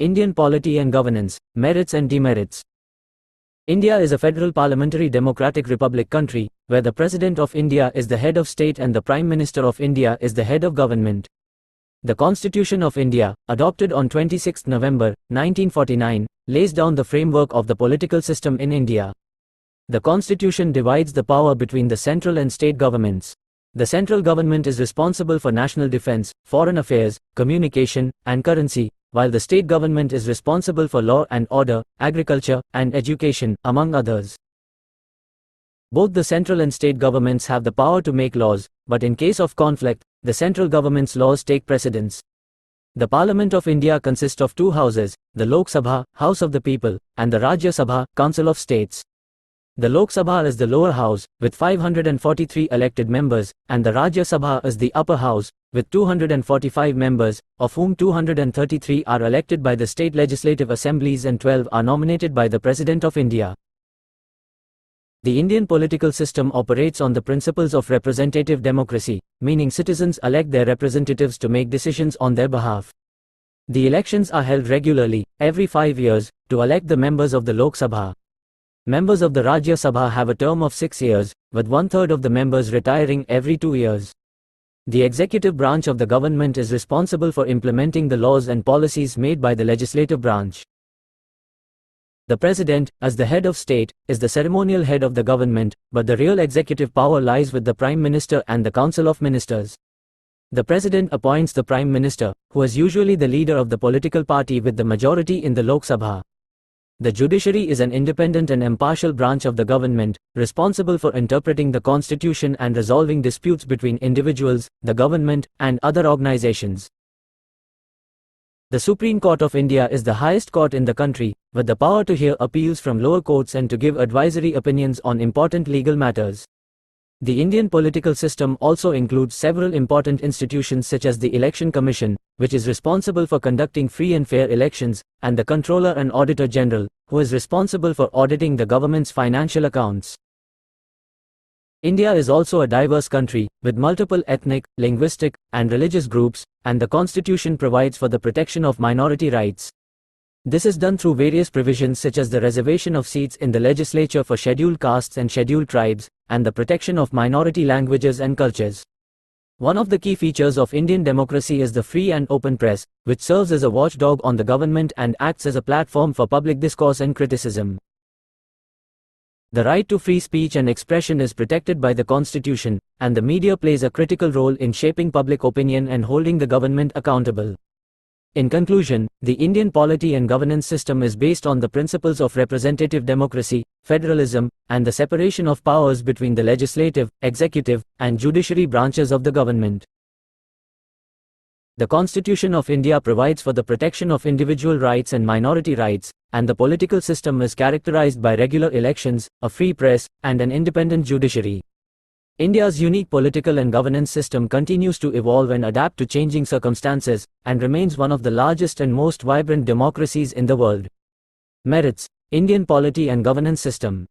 Indian polity and governance, merits and demerits. India is a federal parliamentary democratic republic country, where the President of India is the head of state and the Prime Minister of India is the head of government. The Constitution of India, adopted on 26 November 1949, lays down the framework of the political system in India. The Constitution divides the power between the central and state governments. The central government is responsible for national defense, foreign affairs, communication, and currency, while the state government is responsible for law and order, agriculture, and education, among others. Both the central and state governments have the power to make laws, but in case of conflict, the central government's laws take precedence. The Parliament of India consists of two houses, the Lok Sabha, House of the People, and the Rajya Sabha, Council of States. The Lok Sabha is the lower house, with 543 elected members, and the Rajya Sabha is the upper house, with 245 members, of whom 233 are elected by the state legislative assemblies and 12 are nominated by the President of India. The Indian political system operates on the principles of representative democracy, meaning citizens elect their representatives to make decisions on their behalf. The elections are held regularly, every 5 years, to elect the members of the Lok Sabha. Members of the Rajya Sabha have a term of 6 years, with 1/3 of the members retiring every 2 years. The executive branch of the government is responsible for implementing the laws and policies made by the legislative branch. The President, as the head of state, is the ceremonial head of the government, but the real executive power lies with the Prime Minister and the Council of Ministers. The President appoints the Prime Minister, who is usually the leader of the political party with the majority in the Lok Sabha. The judiciary is an independent and impartial branch of the government, responsible for interpreting the constitution and resolving disputes between individuals, the government, and other organizations. The Supreme Court of India is the highest court in the country, with the power to hear appeals from lower courts and to give advisory opinions on important legal matters. The Indian political system also includes several important institutions such as the Election Commission, which is responsible for conducting free and fair elections, and the Controller and Auditor General, who is responsible for auditing the government's financial accounts. India is also a diverse country, with multiple ethnic, linguistic, and religious groups, and the Constitution provides for the protection of minority rights. This is done through various provisions such as the reservation of seats in the legislature for scheduled castes and scheduled tribes, and the protection of minority languages and cultures. One of the key features of Indian democracy is the free and open press, which serves as a watchdog on the government and acts as a platform for public discourse and criticism. The right to free speech and expression is protected by the Constitution, and the media plays a critical role in shaping public opinion and holding the government accountable. In conclusion, the Indian polity and governance system is based on the principles of representative democracy, federalism, and the separation of powers between the legislative, executive, and judiciary branches of the government. The Constitution of India provides for the protection of individual rights and minority rights, and the political system is characterized by regular elections, a free press, and an independent judiciary. India's unique political and governance system continues to evolve and adapt to changing circumstances, and remains one of the largest and most vibrant democracies in the world. Merits: Indian polity and governance system.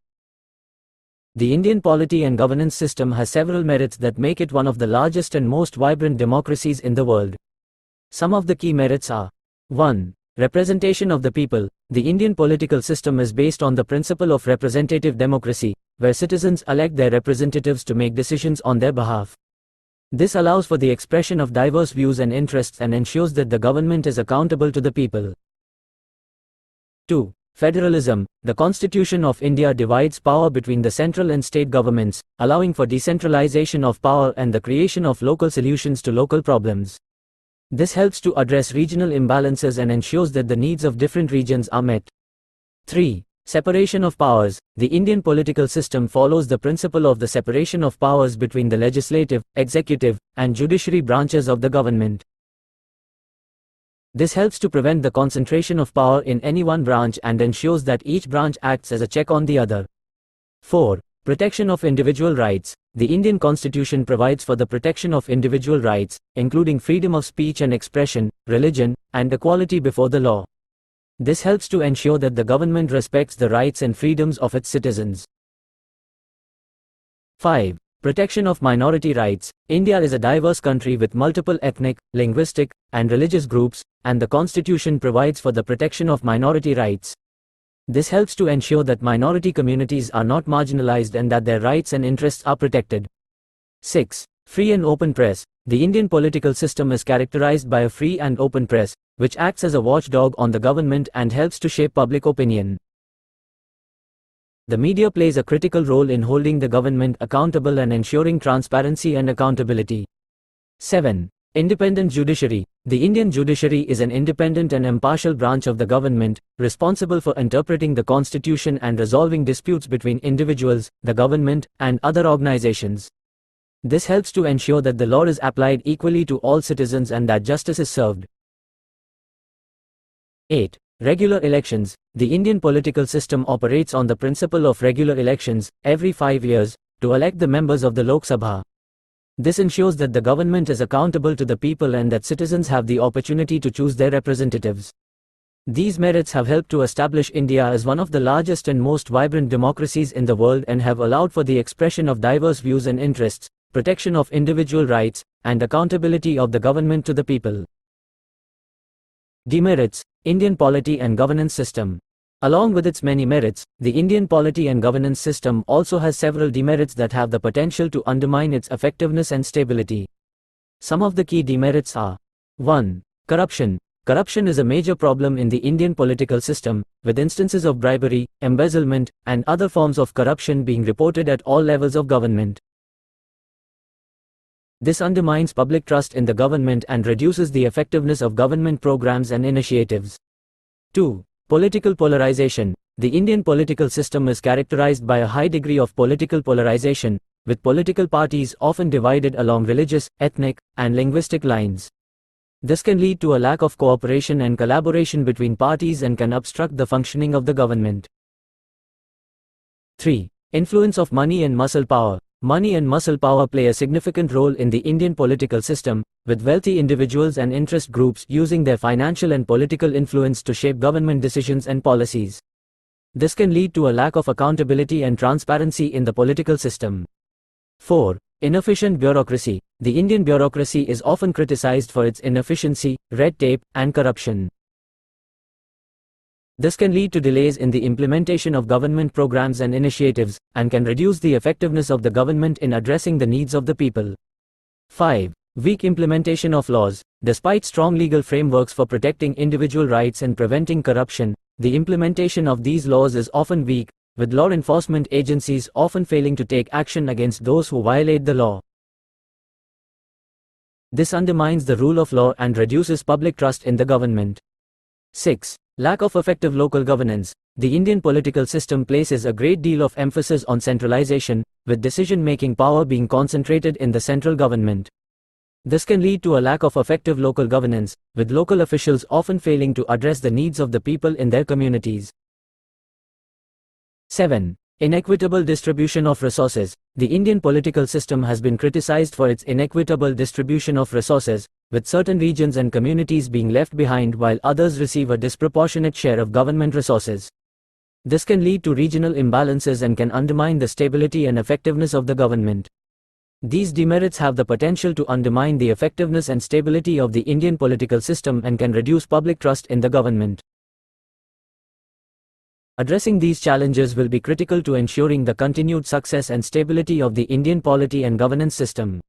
The Indian polity and governance system has several merits that make it one of the largest and most vibrant democracies in the world. Some of the key merits are: 1. Representation of the people. The Indian political system is based on the principle of representative democracy, where citizens elect their representatives to make decisions on their behalf. This allows for the expression of diverse views and interests and ensures that the government is accountable to the people. 2. Federalism. The Constitution of India divides power between the central and state governments, allowing for decentralization of power and the creation of local solutions to local problems. This helps to address regional imbalances and ensures that the needs of different regions are met. 3. Separation of powers. The Indian political system follows the principle of the separation of powers between the legislative, executive, and judiciary branches of the government. This helps to prevent the concentration of power in any one branch and ensures that each branch acts as a check on the other. 4. Protection of individual rights. The Indian Constitution provides for the protection of individual rights, including freedom of speech and expression, religion, and equality before the law. This helps to ensure that the government respects the rights and freedoms of its citizens. 5. Protection of minority rights. India is a diverse country with multiple ethnic, linguistic, and religious groups, and the Constitution provides for the protection of minority rights. This helps to ensure that minority communities are not marginalized and that their rights and interests are protected. 6. Free and open press. The Indian political system is characterized by a free and open press, which acts as a watchdog on the government and helps to shape public opinion. The media plays a critical role in holding the government accountable and ensuring transparency and accountability. 7. Independent judiciary. The Indian judiciary is an independent and impartial branch of the government, responsible for interpreting the constitution and resolving disputes between individuals, the government, and other organizations. This helps to ensure that the law is applied equally to all citizens and that justice is served. 8. Regular elections. The Indian political system operates on the principle of regular elections, every 5 years, to elect the members of the Lok Sabha. This ensures that the government is accountable to the people and that citizens have the opportunity to choose their representatives. These merits have helped to establish India as one of the largest and most vibrant democracies in the world and have allowed for the expression of diverse views and interests, protection of individual rights, and accountability of the government to the people. Demerits. Indian polity and governance system. Along with its many merits, the Indian polity and governance system also has several demerits that have the potential to undermine its effectiveness and stability. Some of the key demerits are: 1. Corruption. Corruption is a major problem in the Indian political system, with instances of bribery, embezzlement, and other forms of corruption being reported at all levels of government. This undermines public trust in the government and reduces the effectiveness of government programs and initiatives. 2. Political polarization. The Indian political system is characterized by a high degree of political polarization, with political parties often divided along religious, ethnic, and linguistic lines. This can lead to a lack of cooperation and collaboration between parties and can obstruct the functioning of the government. 3. Influence of money and muscle power. Money and muscle power play a significant role in the Indian political system, with wealthy individuals and interest groups using their financial and political influence to shape government decisions and policies. This can lead to a lack of accountability and transparency in the political system. 4. Inefficient bureaucracy. The Indian bureaucracy is often criticized for its inefficiency, red tape, and corruption. This can lead to delays in the implementation of government programs and initiatives, and can reduce the effectiveness of the government in addressing the needs of the people. 5. Weak implementation of laws. Despite strong legal frameworks for protecting individual rights and preventing corruption, the implementation of these laws is often weak, with law enforcement agencies often failing to take action against those who violate the law. This undermines the rule of law and reduces public trust in the government. 6. Lack of effective local governance. The Indian political system places a great deal of emphasis on centralization, with decision-making power being concentrated in the central government. This can lead to a lack of effective local governance, with local officials often failing to address the needs of the people in their communities. 7. Inequitable distribution of resources. The Indian political system has been criticized for its inequitable distribution of resources, with certain regions and communities being left behind while others receive a disproportionate share of government resources. This can lead to regional imbalances and can undermine the stability and effectiveness of the government. These demerits have the potential to undermine the effectiveness and stability of the Indian political system and can reduce public trust in the government. Addressing these challenges will be critical to ensuring the continued success and stability of the Indian polity and governance system.